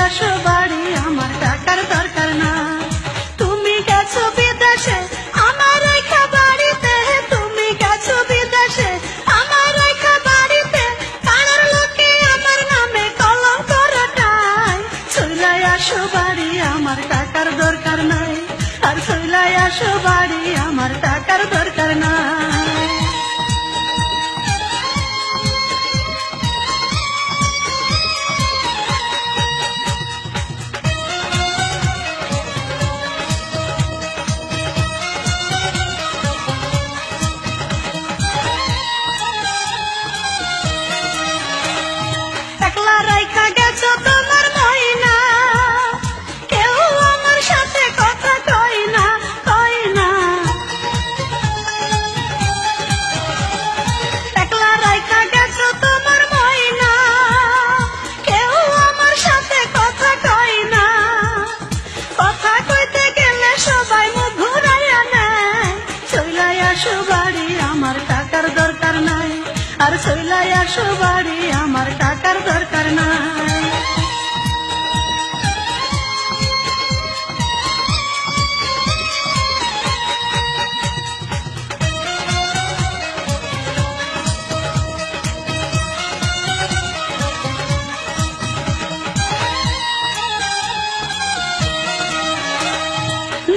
আসো বাড়ি, আমার টাকার দরকার না। তুমি গেছো বিদেশে আমার রেখা বাড়িতে, তুমি গেছো বিদেশে আমার রেখা বাড়িতে, পাড়ার লোকে আমার নামে কলঙ্ক রটায়। চইলাই আসো বাড়ি, আমার টাকার দরকার নাই, আর চইলাই আসো বাড়ি, আমার টাকার দরকার নাই। একলা রাইখা গেছো তোমার ময়না, কেউ আমার সাথে কথা কয় না, কয় না। একলা রাইখা গেছো তোমার ময়না, কেউ আমার সাথে কথা কয় না। কথা কইতে গেলে সবাই মুখ ঘুরাইয়া নেয়। চইলাই আসো বাড়ি, আমার টাকার দরকার নাই, আর চইলাই আসো বাড়ি, আমার টাকার দরকার নাই।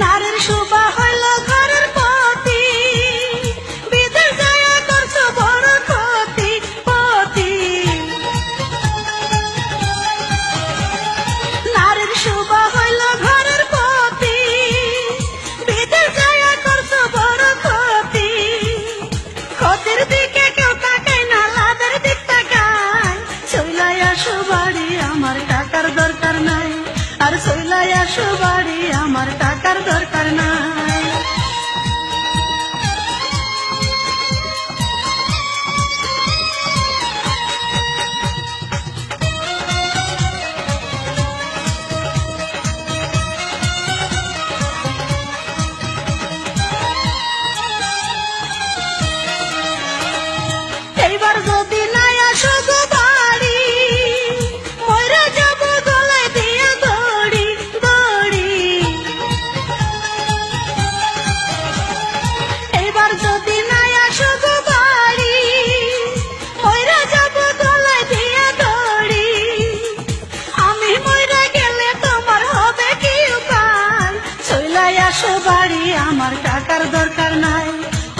নারীর শোভা হইল ঘরের পতি, বিদেশ যায়া করছো বড় ক্ষতি, ক্ষতি। নারীর শোভা হইল ঘরের পতি, বিদেশ যায়া করছো বড় ক্ষতি। ক্ষতির দিকে কেউ তাকায় না, লাভের দিক তাকায়। চইলাই আসো বাড়ি, আমার টাকার দরকার নাই, আর চইলাই আসো বাড়ি, আমার টাকার দরকার নাই। এইবার যদি নাই আসো গো বাড়ি, মইরা যাব গলায় দিয়া দড়ি, দড়ি। এইবার যদি নাই আসো গো বাড়ি, মইরা যাব গলায় দিয়া দড়ি। আমি মইরা গেলে তোমার হবে কি উপায়? চইলাই আসো বাড়ি, আমার টাকার দরকার নাই,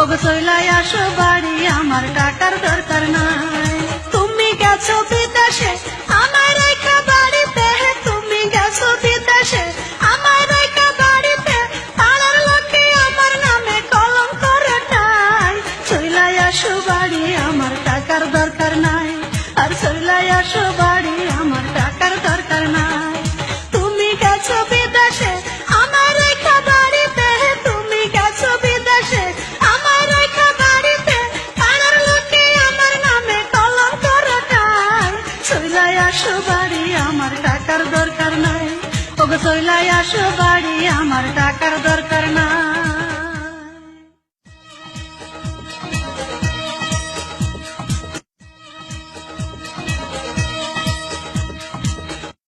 ওগো চইলাই আসো বাড়ি, আমার টাকার দরকার নাই। তুমি গেছো বিদেশে আমার রেখা বাড়িতে, তুমি গেছো বিদেশে আমার রেখা বাড়িতে, পাড়ার লোকে আমার নামে কলঙ্ক রটায়। চইলাই আসো বাড়ি, আমার টাকার দরকার নাই, আর চইলাই আসো বাড়ি, আমার টাকার দরকার নাই। তুমি গেছো বিদেশে আমার রেখা বাড়িতে, তুমি গেছো বিদেশে আমার রেখা বাড়িতে, পাড়ার লোকে আমার নামে কলঙ্ক রটায়। চইলাই আসো বাড়ি, আমার টাকার দরকার নাই, ওগো চইলাই আসো বাড়ি, আমার টাকার দরকার নাই।